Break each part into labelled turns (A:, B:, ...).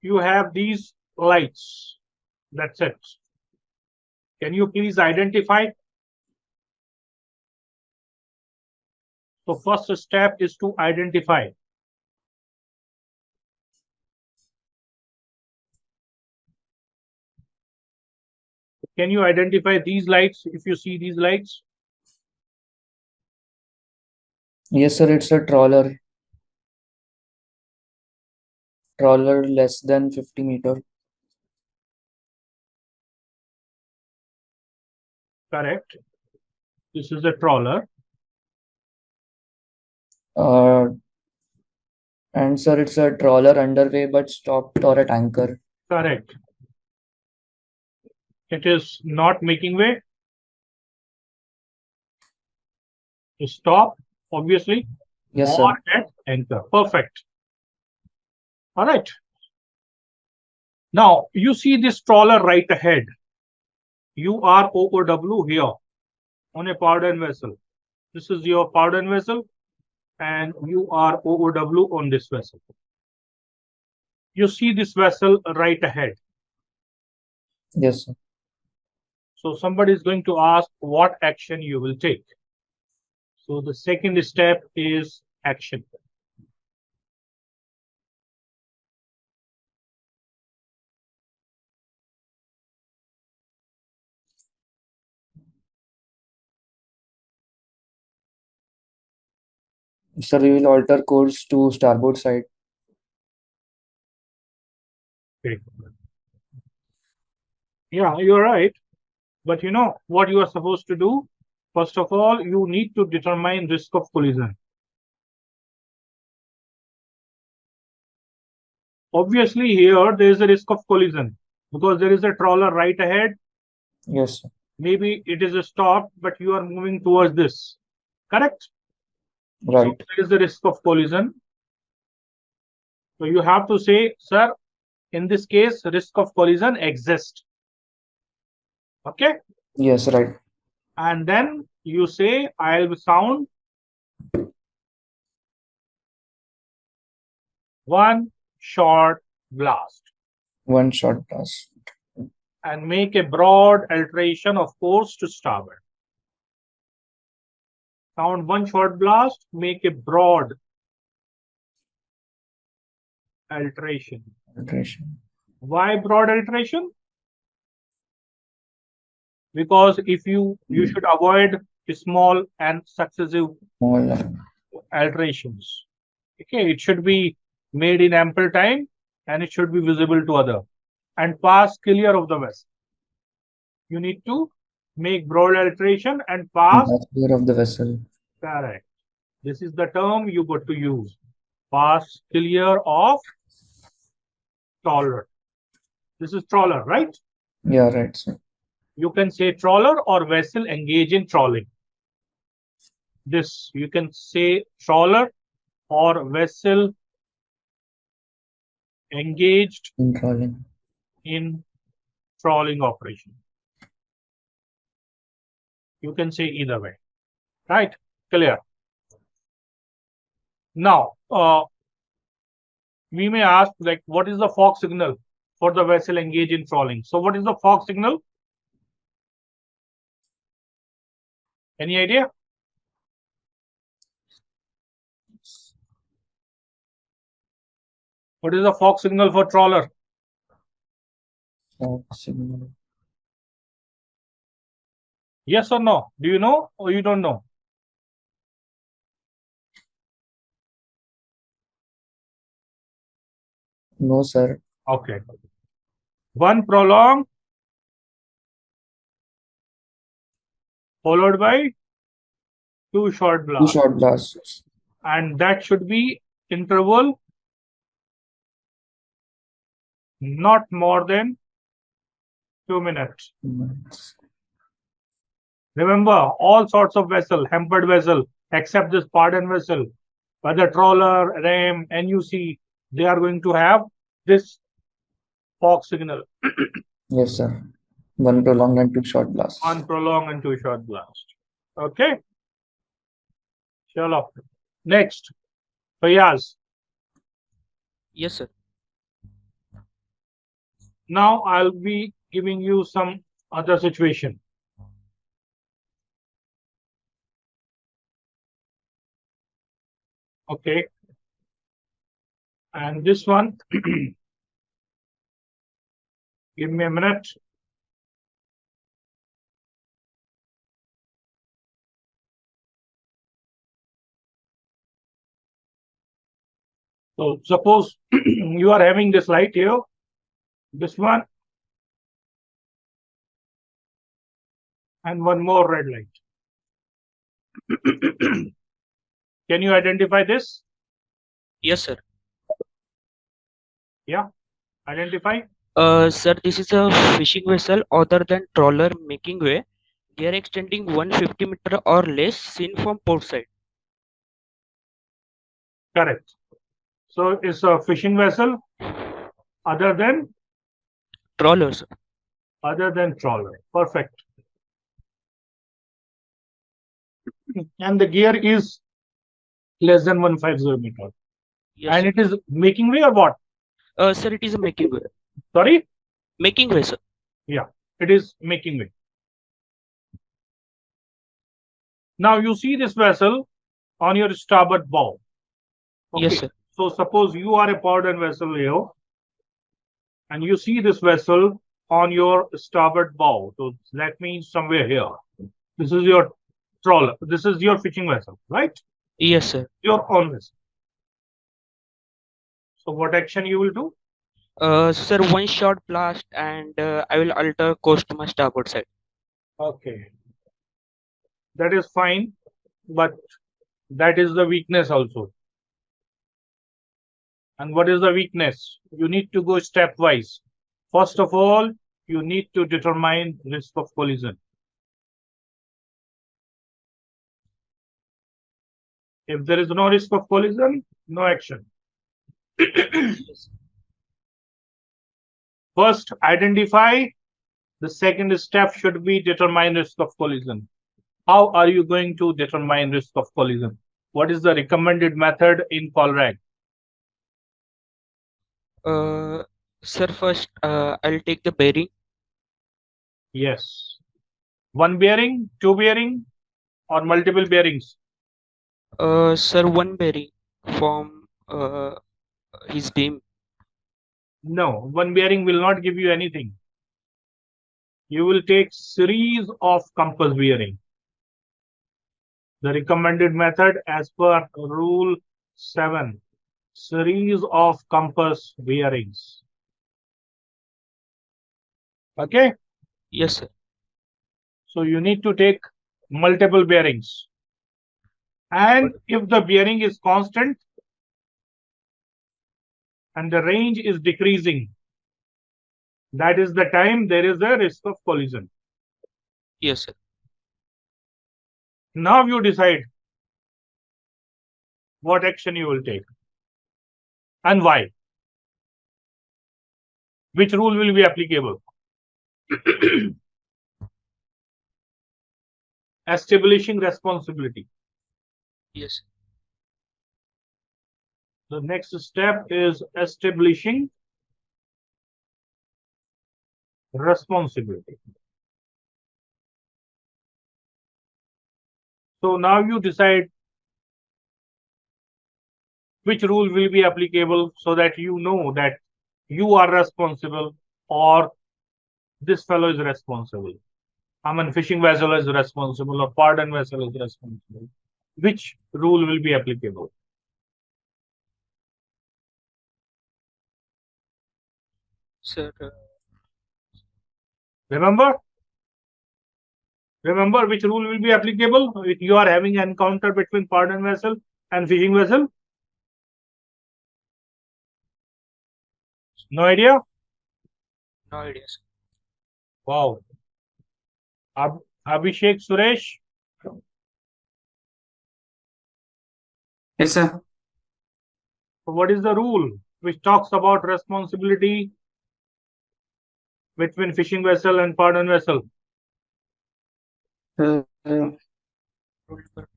A: you have these lights. That's it. Can you please identify? So first step is to identify. Can you identify these lights if you see these lights?
B: Yes, sir. It's a trawler. Trawler less than 50 meter.
A: Correct. This is a trawler.
B: And sir, it's a trawler underway but stopped or at anchor.
A: Correct. It is not making way. Stop, obviously,
B: Yes,
A: or
B: sir.
A: at anchor. Perfect. All right. Now, you see this trawler right ahead. You are OOW here on a powder vessel. This is your powder vessel, and you are OOW on this vessel. You see this vessel right ahead.
B: Yes, sir.
A: So somebody is going to ask what action you will take. So the second step is action.
B: Sir, we will alter course to starboard side.
A: Okay. Yeah, you're right. But you know what you are supposed to do? First of all, you need to determine risk of collision. Obviously, here there is a risk of collision because there is a trawler right ahead.
B: Yes, sir.
A: Maybe it is a stop, but you are moving towards this. Correct? So
B: Right.
A: there is a risk of collision. So you have to say, sir, in this case, risk of collision exists. Okay?
B: Yes, right.
A: And then you say, I'll sound one short blast
B: One shot pass.
A: and make a broad alteration of course to starboard. Sound one short blast, make a broad alteration.
B: Alteration.
A: Why broad alteration? Because if you should avoid small and successive
B: Small.
A: alterations. Okay, it should be made in ample time and it should be visible to other and pass clear of the vessel. You need to make broad alteration and pass.
B: Clear of the vessel.
A: Correct. This is the term you got to use. Pass clear of trawler. This is trawler, right?
B: Yeah, right, sir.
A: You can say trawler or vessel engage in trawling. This you can say trawler or vessel engaged
B: In trawling.
A: in trawling operation. You can say either way, right? Clear. Now, we may ask like, what is the fog signal for the vessel engaged in trawling? So what is the fog signal? Any idea? What is the fog signal for trawler?
B: Fog signal.
A: Yes or no? Do you know or you don't know?
B: No, sir.
A: Okay. One prolong followed by two short
B: Two
A: blasts.
B: shot blasts.
A: And that should be interval not more than 2 minutes. Remember, all sorts of vessel, hampered vessel, except this pardon vessel, whether trawler, ram, NUC, they are going to have this fog signal.
B: Yes, sir. One prolonged and two short blasts.
A: One prolonged and two short blast. Okay. Chalo. Next. Fayaz.
C: Yes, sir.
A: Now I'll be giving you some other situation. Okay. And this one, give me a minute. So suppose you are having this light here, this one, and one more red light. Can you identify this?
C: Yes, sir.
A: Yeah, identify.
C: Sir, this is a fishing vessel other than trawler making way. Gear extending 150 meter or less seen from port side.
A: Correct. So it's a fishing vessel other than
C: Trawler, sir.
A: trawler. Perfect. And the gear is less than 150 meter.
C: Yes,
A: And
C: sir.
A: it is making way or what?
C: Sir, it is a making way.
A: Sorry?
C: Making way, sir.
A: Yeah, it is making way. Now you see this vessel on your starboard bow. Okay.
C: Yes, sir.
A: So suppose you are a powered vessel here, and you see this vessel on your starboard bow. So that means somewhere here. This is your trawler. This is your fishing vessel, right?
C: Yes, sir.
A: Your own vessel. So what action you will do?
C: Sir, one shot blast and I will alter course to my starboard side.
A: Okay. That is fine, but that is the weakness also. And what is the weakness? You need to go stepwise. First of all, you need to determine risk of collision. If there is no risk of collision, no action. First, identify. The second step should be determine risk of collision. How are you going to determine risk of collision? What is the recommended method in COLREG?
C: Sir, first I'll take the bearing.
A: Yes. One bearing, two bearing, or multiple bearings?
C: Sir, one bearing from his beam.
A: No, one bearing will not give you anything. You will take series of compass bearing. The recommended method as per rule 7, series of compass bearings. Okay.
C: Yes, sir.
A: So you need to take multiple bearings. And if the bearing is constant and the range is decreasing, that is the time there is a risk of collision.
C: Yes, sir.
A: Now you decide what action you will take and why. Which rule will be applicable? Establishing responsibility.
C: Yes.
A: The next step is establishing responsibility. So now you decide which rule will be applicable so that you know that you are responsible or this fellow is responsible. I mean, fishing vessel is responsible or pardon vessel is responsible. Which rule will be applicable?
C: Sir,
A: Remember which rule will be applicable if you are having an encounter between pardon vessel and fishing vessel? No idea?
C: no idea, sir.
A: Wow. Abhishek Suresh?
D: Yes, sir.
A: So what is the rule which talks about responsibility between fishing vessel and pardon vessel?
D: Uh,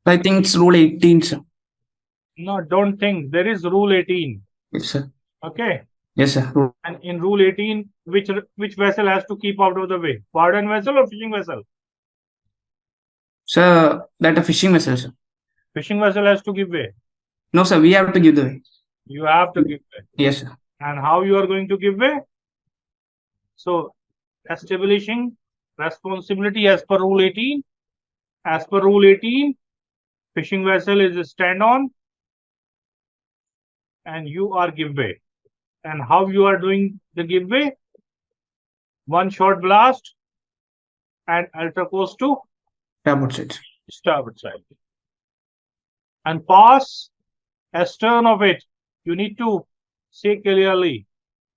D: I think it's rule 18, sir.
A: No, don't think. There is rule 18.
D: Yes, sir.
A: Okay.
D: Yes, sir.
A: And in rule 18, which vessel has to keep out of the way? Pardon vessel or fishing vessel?
D: Sir, that a fishing vessel, sir.
A: Fishing vessel has to give way.
D: No, sir, we have to give the way.
A: You have to give way.
D: Yes, sir.
A: And how you are going to give way? So establishing responsibility as per rule 18. As per rule 18, fishing vessel is a stand on and you are give way. And how you are doing the give way? One short blast and ultra course to
D: Starboard side.
A: starboard side. And pass astern of it. You need to say clearly.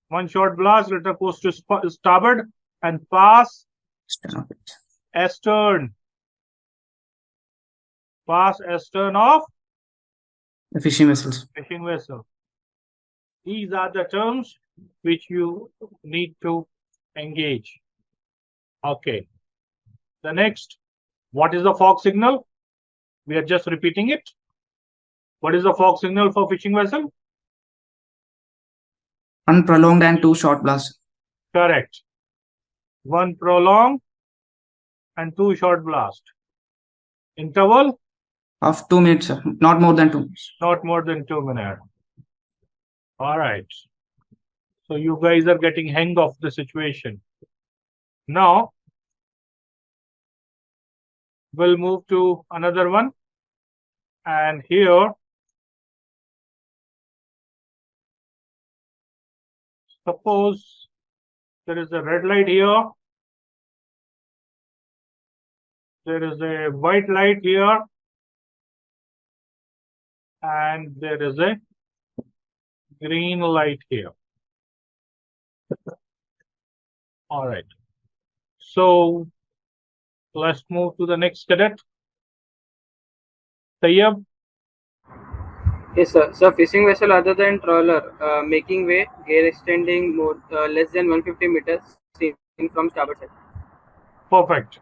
A: One short blast, ultra course to starboard and pass
D: Starboard.
A: astern. Pass astern of
D: The fishing vessels.
A: fishing vessel. These are the terms which you need to engage. Okay. The next, what is the fog signal? We are just repeating it. What is the fog signal for fishing vessel?
D: One prolonged and two short blasts.
A: Correct. One prolonged and two short blast. Interval,
D: Of 2 minutes, sir. Not more than 2 minutes.
A: not more than 2 minutes. All right. So you guys are getting hang of the situation. Now, we'll move to another one. And here, suppose there is a red light here. There is a white light here. And there is a green light here. All right. So let's move to the next cadet. Tayyab,
E: Yes, sir. So fishing vessel other than trawler making way, gear extending more less than 150 meters seen from starboard side.
A: perfect.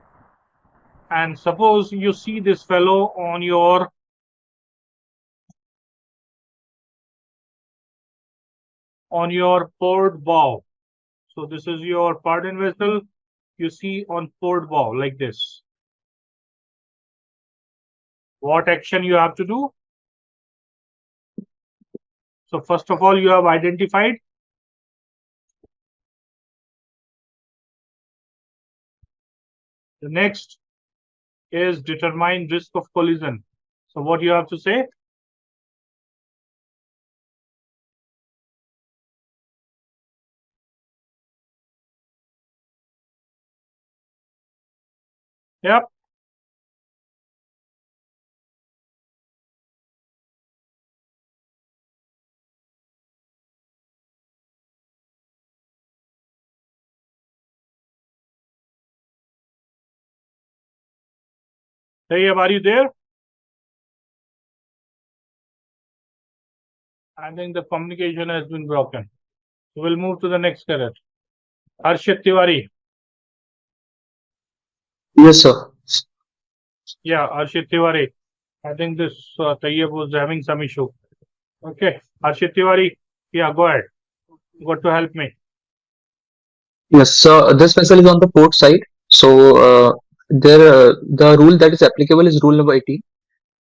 A: And suppose you see this fellow on your port bow. So this is your pardon vessel. You see on port bow like this. What action you have to do? So first of all, you have identified the next is determine risk of collision. So what you have to say? Yep. Tayyab, are you there? I think the communication has been broken. So we'll move to the next cadet. Harshit Tiwari.
F: Yes, sir.
A: Yeah, Harshit Tiwari. I think this Tayyab was having some issue. Okay, Harshit Tiwari. Yeah, go ahead. Got to help me.
F: Yes, so this vessel is on the port side. So the rule that is applicable is rule number 18.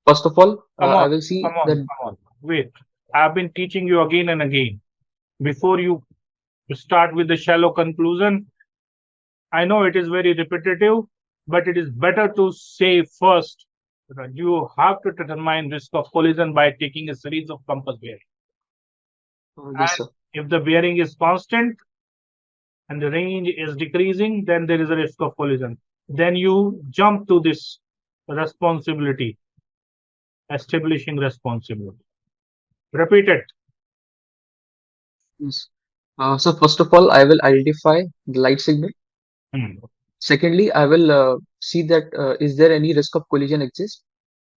F: First of all, I will see
A: Come
F: that
A: on. Wait. I've been teaching you again and again. Before you start with the shallow conclusion, I know it is very repetitive, but it is better to say first that you have to determine risk of collision by taking a series of compass bearings.
F: yes, sir.
A: If the bearing is constant and the range is decreasing, then there is a risk of collision. Then you jump to this responsibility, establishing responsibility. Repeat it.
F: Yes. So first of all, I will identify the light signal. Secondly, I will see that is there any risk of collision exists.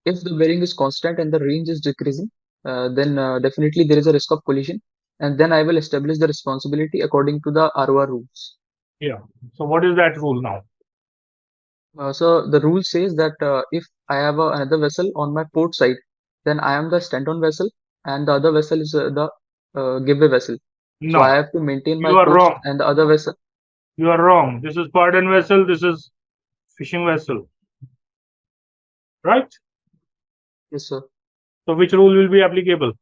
F: If the bearing is constant and the range is decreasing, then definitely there is a risk of collision. And then I will establish the responsibility according to the ROR rules.
A: Yeah. So what is that rule now?
F: So the rule says that if I have another vessel on my port side, then I am the stand-on vessel and the other vessel is the giveaway vessel. So I
A: No,
F: have to maintain my
A: you are
F: course
A: wrong.
F: and the other vessel.
A: You are wrong. This is pardon vessel. This is fishing vessel. Right?
F: Yes, sir.
A: So which rule will be applicable?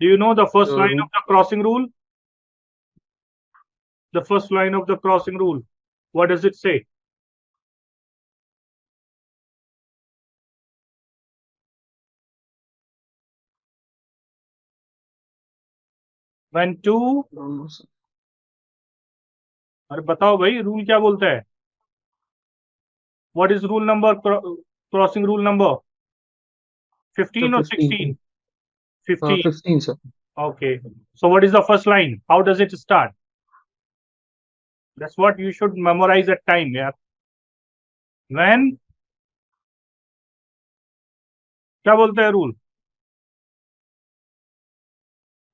A: Do you know the first
F: The
A: line
F: rule,
A: of the crossing rule? The first line of the crossing rule. What does it say? When two,
F: don't know, sir.
A: अरे बताओ भाई rule क्या बोलता है? What is rule number? Crossing rule number? 15
F: So
A: or
F: 15,
A: 16? 15.
F: 15, sir.
A: Okay. So what is the first line? How does it start? That's what you should memorize at time. Yeah. When? क्या बोलता है rule?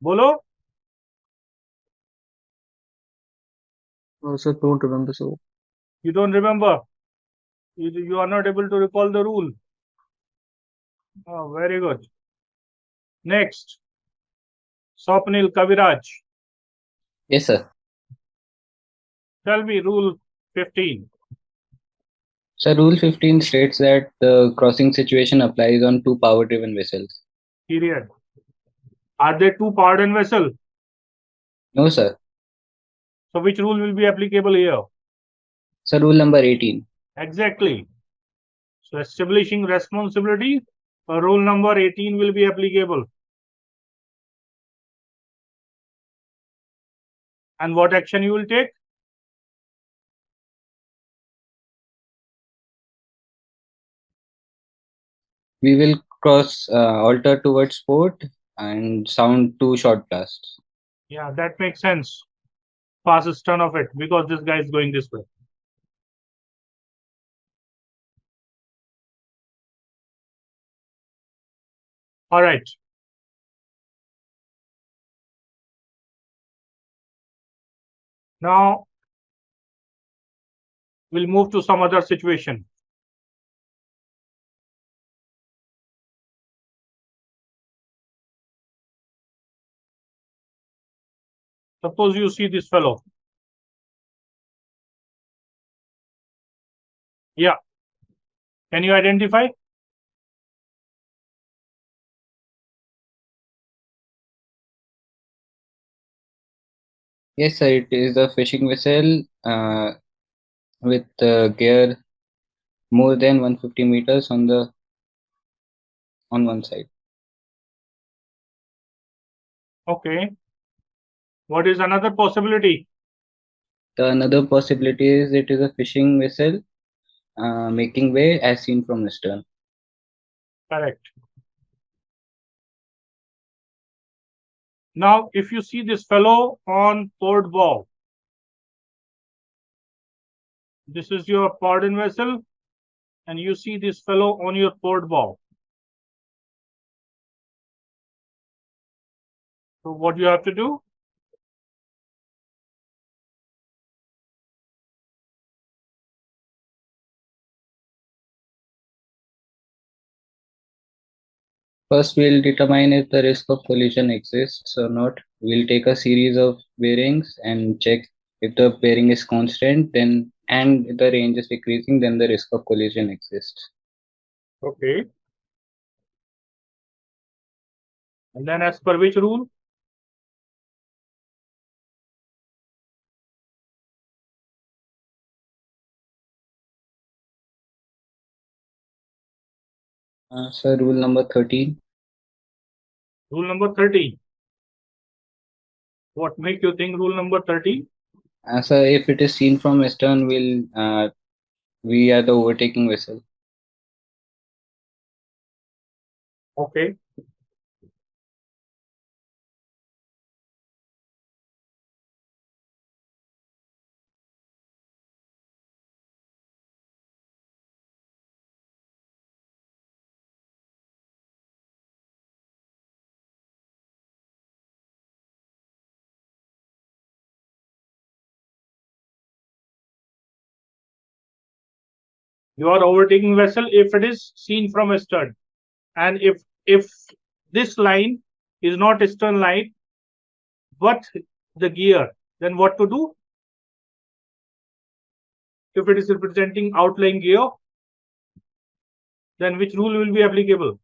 A: बोलो.
F: Sir, don't remember, so.
A: You don't remember. You are not able to recall the rule. Oh, very good. Next. Swapnil Kaviraj.
G: Yes, sir.
A: Tell me rule 15.
G: So Rule 15 states that the crossing situation applies on two power-driven vessels.
A: Period. Are there two powered and vessel?
G: No, sir.
A: So which rule will be applicable here?
G: So Rule number 18.
A: Exactly. So establishing responsibility, rule number 18 will be applicable. And what action you will take?
G: We will alter towards port and sound two short blasts.
A: Yeah, that makes sense. Fastest turn of it because this guy is going this way. All right. Now we'll move to some other situation. Suppose you see this fellow. Yeah. Can you identify?
G: Yes, sir. It is a fishing vessel with gear more than 150 meters on one side.
A: Okay. What is another possibility?
G: The another possibility is it is a fishing vessel making way as seen from the stern.
A: Correct. Now, if you see this fellow on port bow, this is your pardon vessel, and you see this fellow on your port bow. So what you have to do?
G: First, we'll determine if the risk of collision exists or not. We'll take a series of bearings and check if the bearing is constant, then and if the range is decreasing, then the risk of collision exists.
A: Okay. And then as per which rule?
G: So rule number 13.
A: Rule number 30. What make you think rule number 30?
G: So if it is seen from astern, we are the overtaking vessel.
A: Okay. You are overtaking vessel if it is seen from astern, and if this line is not stern line, but the gear, then what to do? If it is representing outlying gear, then which rule will be applicable?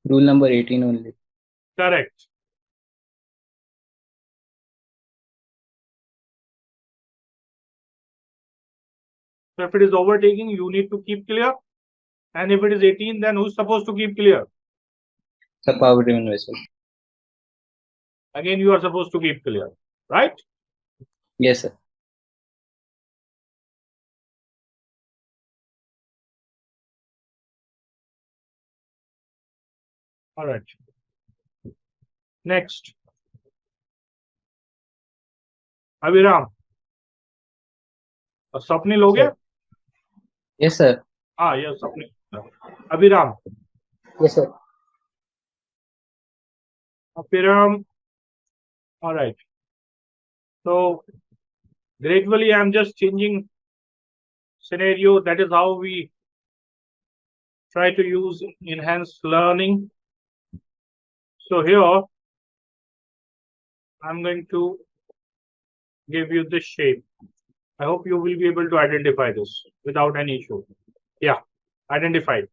G: Rule number 18 only.
A: Correct. So if it is overtaking, you need to keep clear. And if it is 18, then who's supposed to keep clear?
G: It's a power driven vessel.
A: Again, you are supposed to keep clear, right?
G: Yes, sir.
A: All right. Next. Abhiram. Swapnil हो गया?
G: Yes, sir.
A: Ah, yes, Swapnil. Abhiram.
E: Yes, sir.
A: Abhiram. All right. So gradually I'm just changing scenario. That is how we try to use enhanced learning. So here I'm going to give you this shape. I hope you will be able to identify this without any issue. Yeah, identified.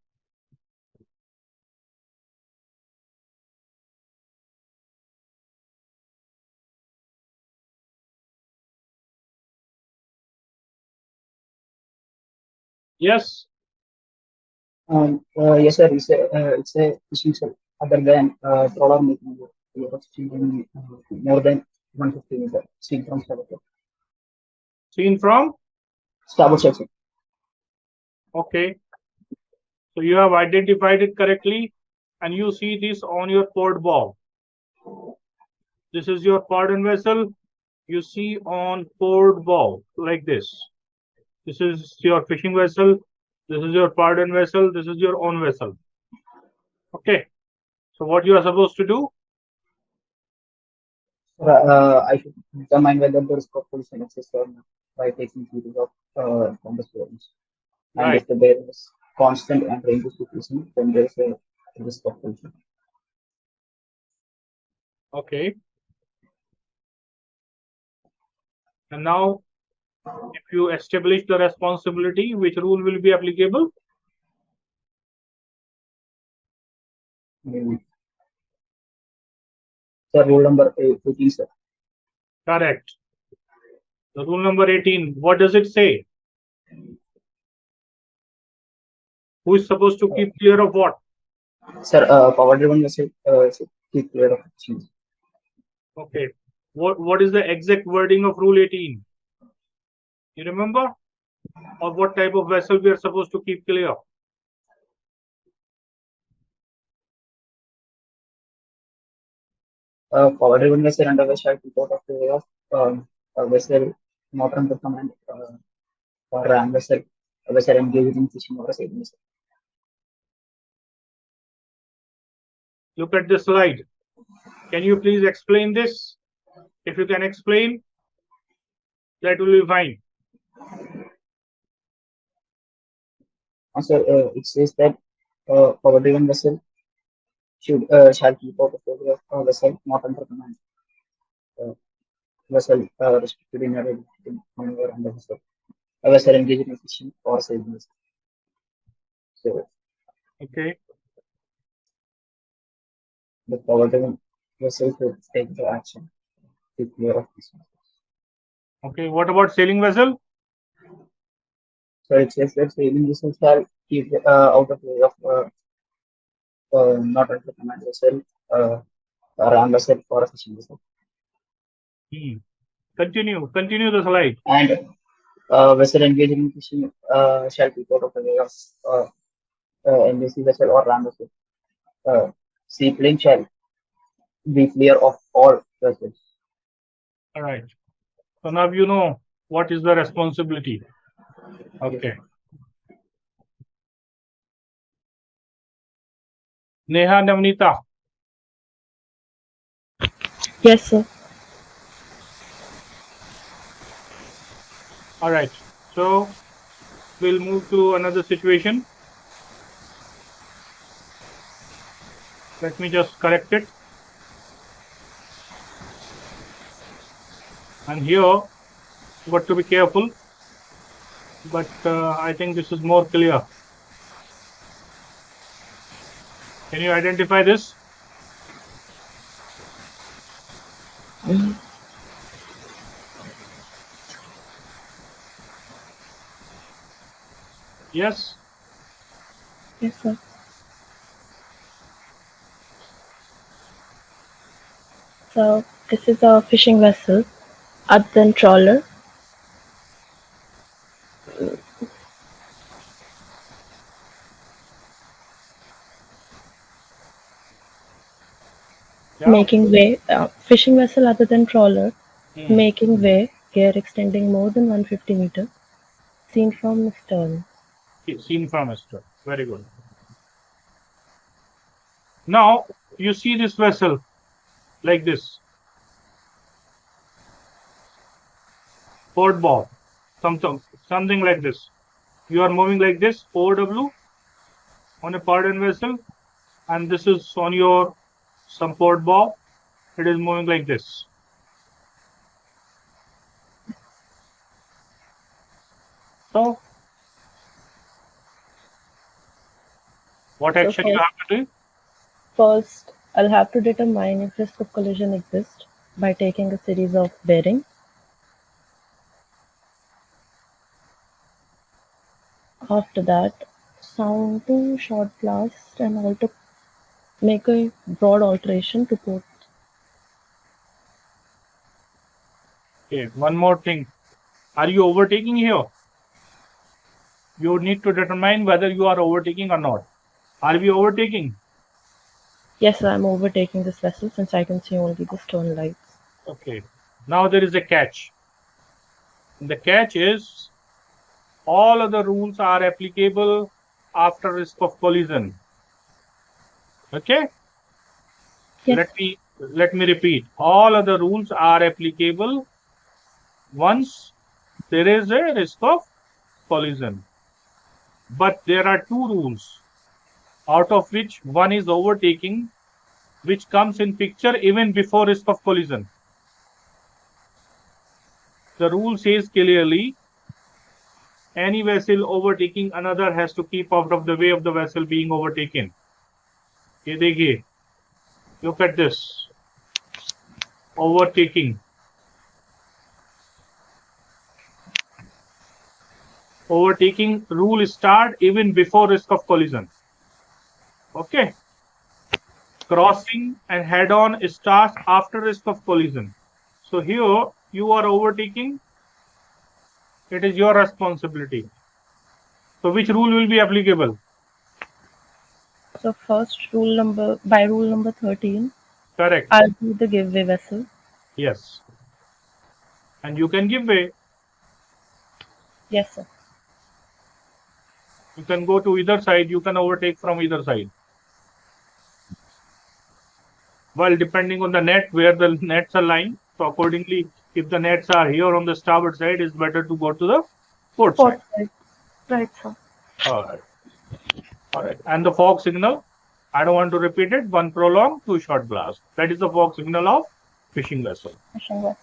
A: Yes.
H: Yes, sir. It's a fishing cell other than trawler making more than 150 meters. Seen from starboard side.
A: Seen from?
H: Starboard side, sir.
A: Okay. So you have identified it correctly, and you see this on your port bow. This is your pardon vessel. You see on port bow like this. This is your fishing vessel. This is your pardon vessel. This is your own vessel. Okay. So what you are supposed to do?
H: I should determine whether there is propulsion exists or not by taking series of compass bearings. And
A: Right.
H: if the bearing is constant and range is decreasing, then there is a risk of collision.
A: Okay. And now, if you establish the responsibility, which rule will be applicable?
H: Sir, rule number 18, sir.
A: Correct. The rule number 18, what does it say? Who is supposed to keep clear of what?
H: Sir, power driven vessel should keep clear of actions.
A: Okay. What is the exact wording of rule 18? You remember? Or what type of vessel we are supposed to keep clear?
H: Power driven vessel under the shall keep out of the way of a vessel not under command or ram vessel, a vessel engaged in fishing or a sailing vessel.
A: Look at the slide. Can you please explain this? If you can explain, that will be fine.
H: Also, it says that power driven vessel shall keep out of the way of a vessel not under command. Vessel restricted in a maneuver under vessel. A vessel engaged in fishing or sailing vessel. So
A: Okay.
H: the power driven vessel should take the action to clear of this.
A: Okay. What about sailing vessel?
H: So it says that sailing vessel shall keep out of the way of not under command vessel, a ram vessel or a fishing vessel.
A: Continue the slide.
H: And vessel engaged in fishing shall keep out of the way of NUC vessel or ram vessel. Seaplane shall be clear of all vessels.
A: All right. So now you know what is the responsibility. Okay. Neha Navnita.
I: Yes, sir.
A: All right. So we'll move to another situation. Let me just correct it. And here, got to be careful, but I think this is more clear. Can you identify this? Yes.
I: Yes, sir. So this is a fishing vessel other than trawler.
A: Yeah.
I: Making way, fishing vessel other than trawler,
A: Hmm.
I: making way, gear extending more than 150 meters, seen from stern.
A: Seen from astern. Very good. Now you see this vessel like this. Port bow. Something like this. You are moving like this, OW on a pardon vessel, and this is on your some port bow. It is moving like this. So what
I: So
A: action you have to do?
I: first, I'll have to determine if risk of collision exists by taking a series of bearings. After that, sound to short blast and alter make a broad alteration to port.
A: Okay, one more thing. Are you overtaking here? You need to determine whether you are overtaking or not. Are we overtaking?
I: Yes, I'm overtaking this vessel since I can see only the stern lights.
A: Okay. Now there is a catch. The catch is all other rules are applicable after risk of collision. Okay.
I: Yes.
A: Let me repeat. All other rules are applicable once there is a risk of collision. But there are two rules, out of which one is overtaking, which comes in picture even before risk of collision. The rule says clearly, any vessel overtaking another has to keep out of the way of the vessel being overtaken. ये देखिए, look at this. Overtaking. Overtaking rule start even before risk of collision. Okay. Crossing and head-on starts after risk of collision. So here you are overtaking. It is your responsibility. So which rule will be applicable?
I: So first by rule number 13,
A: Correct.
I: I'll do the give way vessel.
A: Yes. And you can give way.
I: Yes, sir.
A: You can go to either side. You can overtake from either side. Well, depending on the net, where the nets are lying. So accordingly, if the nets are here on the starboard side, it's better to go to the port side.
I: Right, sir.
A: All right. All right. And the fog signal, I don't want to repeat it. One prolonged, two short blast. That is the fog signal of fishing vessel.
I: Fishing vessel.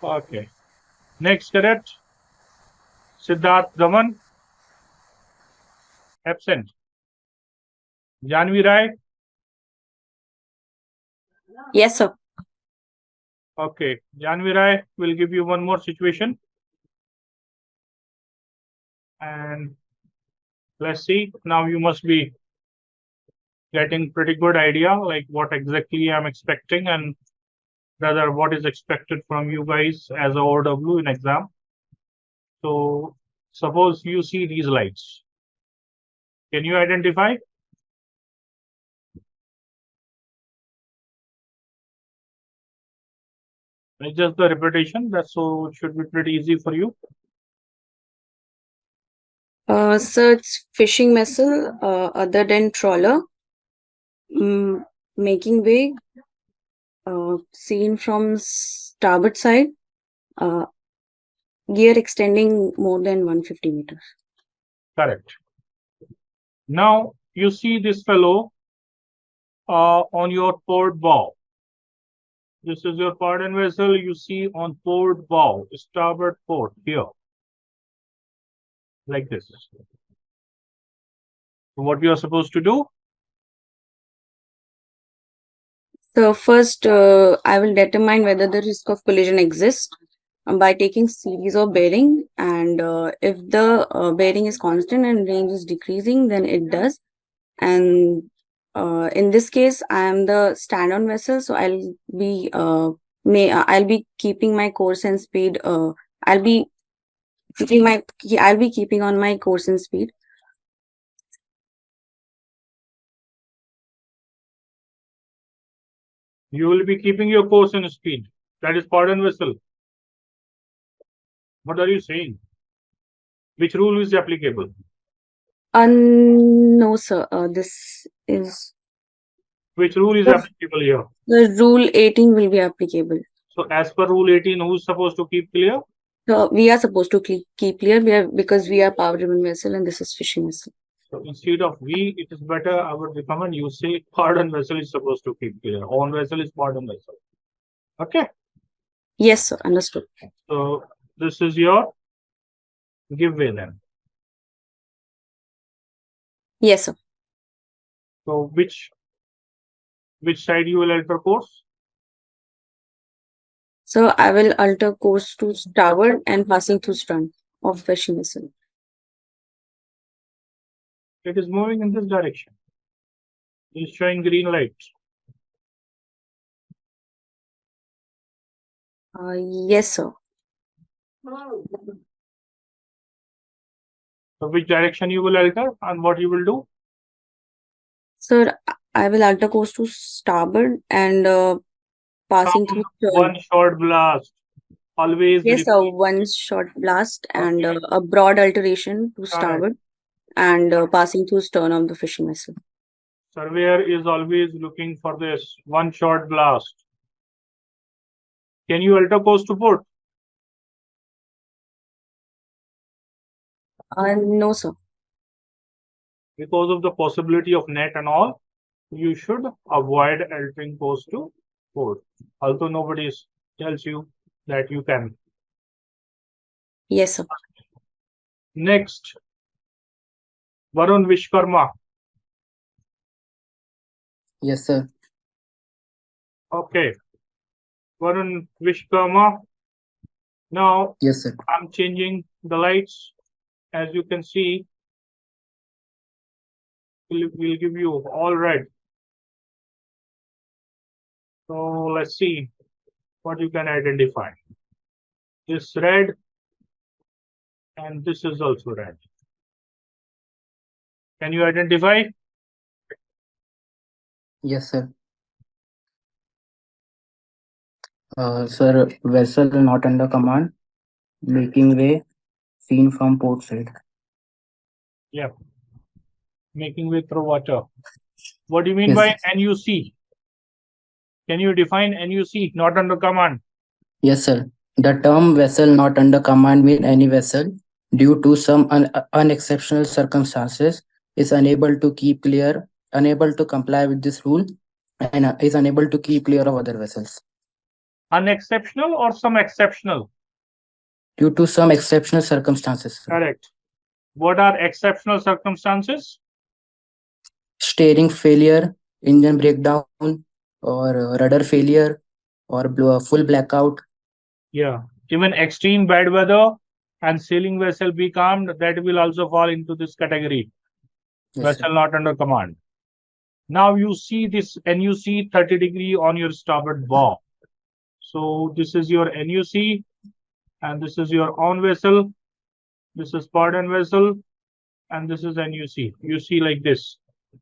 A: Okay. Next cadet, Siddharth Daman, absent. Janvi Rai.
J: Yes, sir.
A: Okay. Janvi Rai will give you one more situation. And let's see. Now you must be getting pretty good idea like what exactly I'm expecting and rather what is expected from you guys as a OW in exam. So suppose you see these lights. Can you identify? It's just the repetition. That's so it should be pretty easy for you.
J: So it's fishing vessel other than trawler, making way, seen from starboard side, gear extending more than 150 meters.
A: Correct. Now you see this fellow on your port bow. This is your pardon vessel you see on port bow, starboard port here, like this. So what you are supposed to do?
J: So first, I will determine whether the risk of collision exists by taking series of bearing, and if the bearing is constant and range is decreasing, then it does. And in this case, I am the stand-on vessel, so I'll be keeping my course and speed. I'll be keeping on my course and speed.
A: You will be keeping your course and speed. That is pardon vessel. What are you saying? Which rule is applicable?
J: No, sir. This is
A: Which rule is
J: Yes.
A: applicable here?
J: the rule 18 will be applicable.
A: So as per rule 18, who is supposed to keep clear?
J: So we are supposed to keep clear. Because we are power-driven vessel and this is fishing vessel.
A: So instead of we, it is better I would recommend you say pardon vessel is supposed to keep clear. On vessel is pardon vessel. Okay.
J: Yes, sir. Understood.
A: So this is your give way then.
J: Yes, sir.
A: So which side you will alter course?
J: So I will alter course to starboard and passing through stern of fishing vessel.
A: It is moving in this direction. It is showing green light.
J: Yes, sir.
A: So which direction you will alter and what you will do?
J: Sir, I will alter course to starboard and passing through stern.
A: One short blast. Always
J: Yes, sir.
A: repeat.
J: One short blast and a broad alteration to starboard and passing through stern of the fishing vessel.
A: Surveyor is always looking for this one short blast. Can you alter course to port?
J: No, sir.
A: Because of the possibility of net and all, you should avoid altering course to port. Although nobody tells you that you can.
J: Yes, sir.
A: Next, Varun Vishkarma.
B: Yes, sir.
A: Okay. Varun Vishkarma. Now,
B: Yes, sir.
A: I'm changing the lights. As you can see, we'll give you all red. So let's see what you can identify. This red and this is also red. Can you identify?
B: Yes, sir. Sir, vessel not under command, making way, seen from port side.
A: Yeah. Making way through water. What do you mean
B: Yes,
A: by
B: sir.
A: NUC? Can you define NUC, not under command?
B: Yes, sir. The term vessel not under command means any vessel, due to some unexceptional circumstances, is unable to keep clear, unable to comply with this rule, and is unable to keep clear of other vessels.
A: Unexceptional or some exceptional?
B: Due to some exceptional circumstances. Sir.
A: Correct. What are exceptional circumstances?
B: Steering failure, engine breakdown, or rudder failure, or full blackout.
A: Yeah. Even extreme bad weather and sailing vessel becalmed, that will also fall into this category.
B: Yes,
A: Vessel
B: sir.
A: not under command. Now you see this NUC 30 degree on your starboard bow. So this is your NUC and this is your on vessel. This is pardon vessel and this is NUC. You see like this.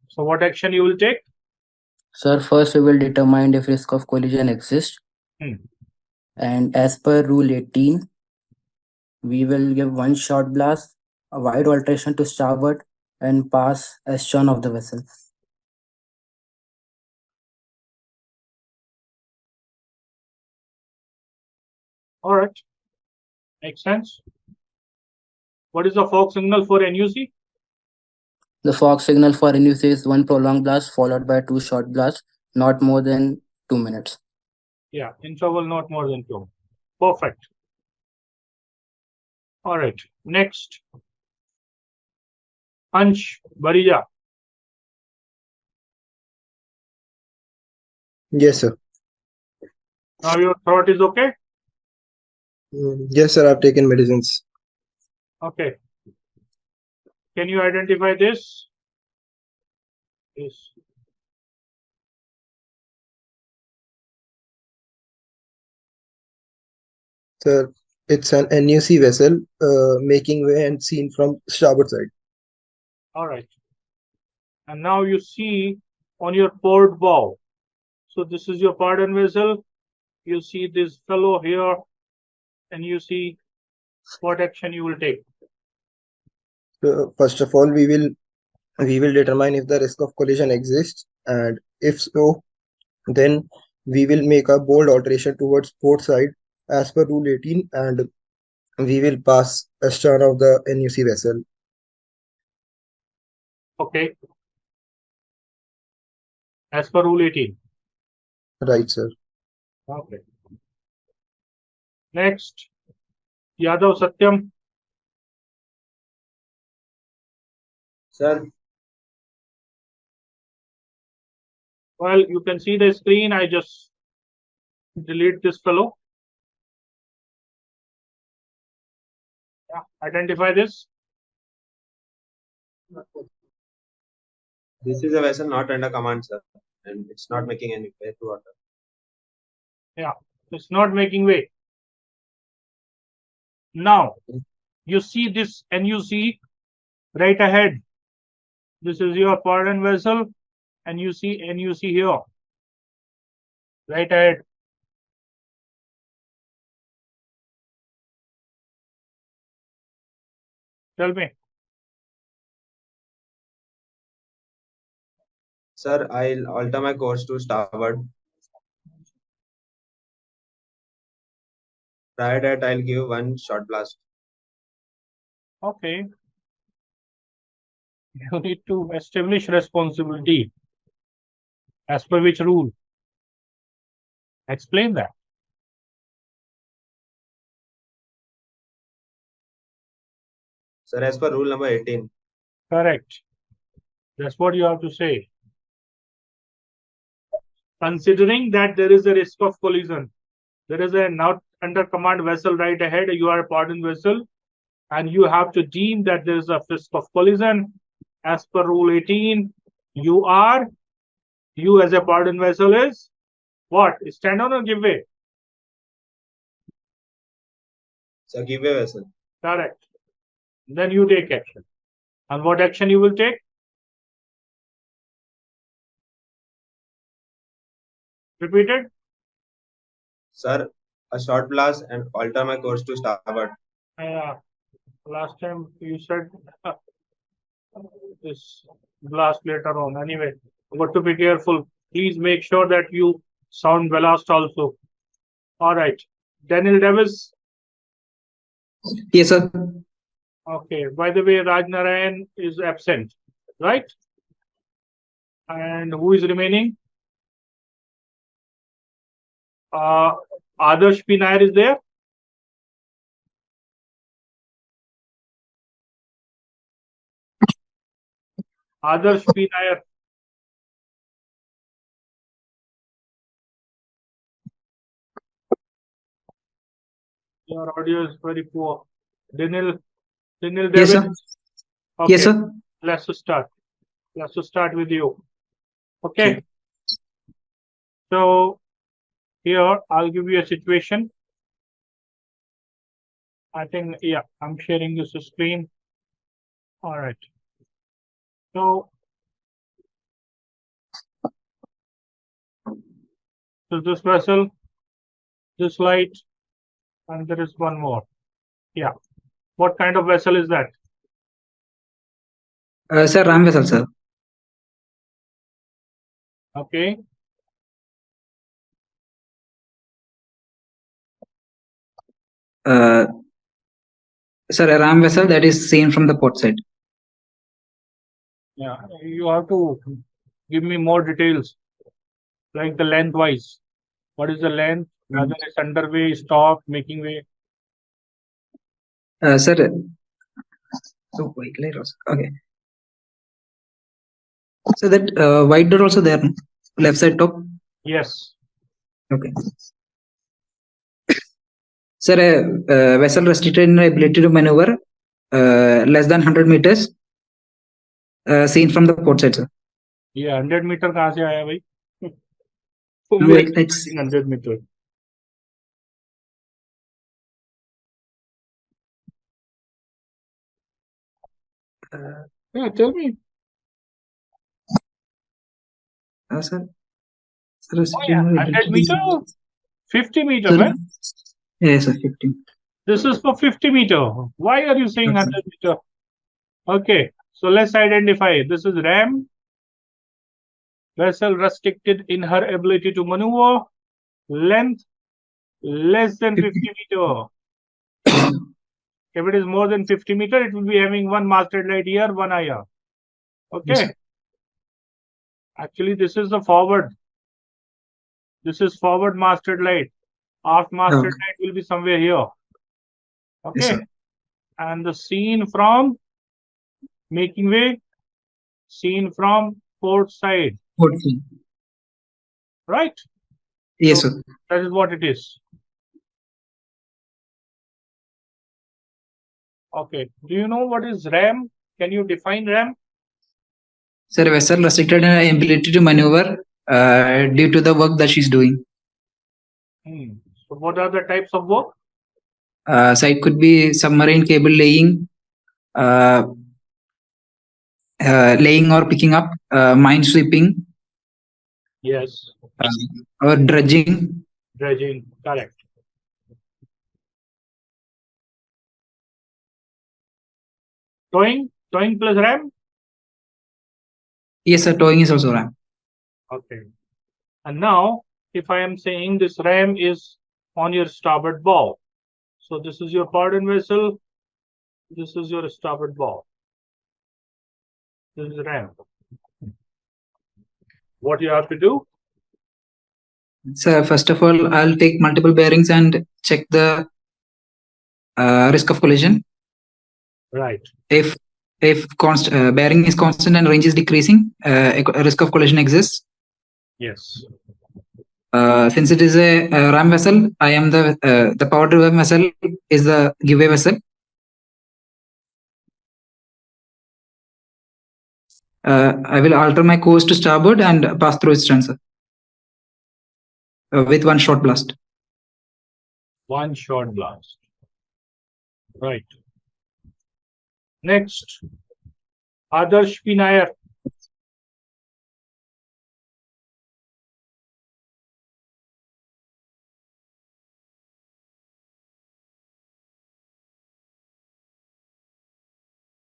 A: So what action you will take?
B: Sir, first we will determine if risk of collision exists. And as per rule 18, we will give one short blast, a wide alteration to starboard, and pass astern of the vessel.
A: All right. Makes sense. What is the fog signal for NUC?
B: The fog signal for NUC is one prolonged blast followed by two short blasts, not more than 2 minutes.
A: Yeah, interval not more than 2. Perfect. All right. Next. Ansh Barija.
K: Yes, sir.
A: Now your throat is okay?
K: Yes, sir. I've taken medicines.
A: Okay. Can you identify this? Yes.
K: Sir, it's an NUC vessel making way and seen from starboard side.
A: All right. And now you see on your port bow. So this is your pardon vessel. You see this fellow here, and you see what action you will take.
K: So first of all, we will determine if the risk of collision exists, and if so, then we will make a bold alteration towards port side as per rule 18, and we will pass astern of the NUC vessel.
A: Okay. As per rule 18.
K: Right, sir.
A: Okay. Next, Yadav Satyam.
L: Sir,
A: Well, you can see the screen. I just delete this fellow. Yeah. Identify this.
L: this is a vessel not under command, sir, and it's not making any way to water.
A: Yeah, it's not making way. Now, you see this NUC right ahead. This is your pardon vessel, and you see NUC here, right ahead. Tell me.
L: Sir, I'll alter my course to starboard. Prior that, I'll give one short blast.
A: Okay. You need to establish responsibility. As per which rule? Explain that.
L: Sir, as per rule number 18.
A: Correct. That's what you have to say. Considering that there is a risk of collision, there is a not under command vessel right ahead, you are a pardon vessel, and you have to deem that there is a risk of collision. As per rule 18, you as a pardon vessel is what? Stand on or give way?
L: Sir, give a vessel.
A: Correct. Then you take action. And what action you will take? Repeat it.
L: Sir, a short blast and alter my course to starboard.
A: Last time you said this blast later on. Anyway, got to be careful. Please make sure that you sound blast also. All right. Daniel Davis.
D: Yes, sir.
A: Okay. By the way, Raj Narayan is absent, right? And who is remaining? Adarsh P. Nair is there. Adarsh P. Nair. Your audio is very poor. Daniel Davis.
D: Yes, sir.
A: Okay.
D: Yes, sir.
A: Let's start. Let's start with you. Okay.
D: Okay.
A: So here I'll give you a situation. I think, yeah, I'm sharing this screen. All right. So this vessel, this light, and there is one more. Yeah. What kind of vessel is that?
D: Sir, ram vessel, sir.
A: Okay.
D: Sir, a ram vessel that is seen from the port side.
A: Yeah, you have to give me more details, like the lengthwise. What is the length? Whether it's underway, stop, making way.
D: Sir. So wait, okay. So that white dot also there, no? Left side top.
A: Yes.
D: Okay. Sir, vessel restricted in ability to maneuver less than 100 meters seen from the port side, sir.
A: ये 100 metre कहाँ से आया भाई?
D: No, it's
A: 100 metre. Yeah, tell me.
D: Sir.
A: Oh, yeah. 100 meter? 50 meter,
D: Sir?
A: man.
D: Yes, sir, 50.
A: This is for 50 meter. Why are you saying 100 meter? Okay, so let's identify. This is RAM. Vessel restricted in her ability to maneuver. Length less than 50 meter. If it is more than 50 meter, it will be having one masthead light here, one eye here. Okay.
D: Yes,
A: Actually, this is the forward. This is forward masthead light. Aft masthead light will be somewhere here. Okay.
D: Yes,
A: and the scene from making way, scene from port side.
D: Port side.
A: Right?
D: Yes,
A: so
D: sir.
A: That is what it is. Okay. Do you know what is RAM? Can you define RAM?
D: Sir, vessel restricted in ability to maneuver due to the work that she's doing.
A: So what are the types of work?
D: So it could be submarine cable laying, laying or picking up, mine sweeping.
A: Yes.
D: Or dredging.
A: Dredging, correct. Towing plus RAM?
D: Yes, sir, towing is also RAM.
A: Okay. And now, if I am saying this RAM is on your starboard bow. So this is your pardon vessel. This is your starboard bow. This is RAM. What you have to do?
D: So first of all, I'll take multiple bearings and check the risk of collision.
A: Right.
D: If bearing is constant and range is decreasing, a risk of collision exists.
A: Yes.
D: Since it is a ram vessel, I am the power driven vessel is the giveaway vessel. I will alter my course to starboard and pass through its stern, sir, with one short blast.
A: One short blast. Right. Next, Adarsh Pinayer.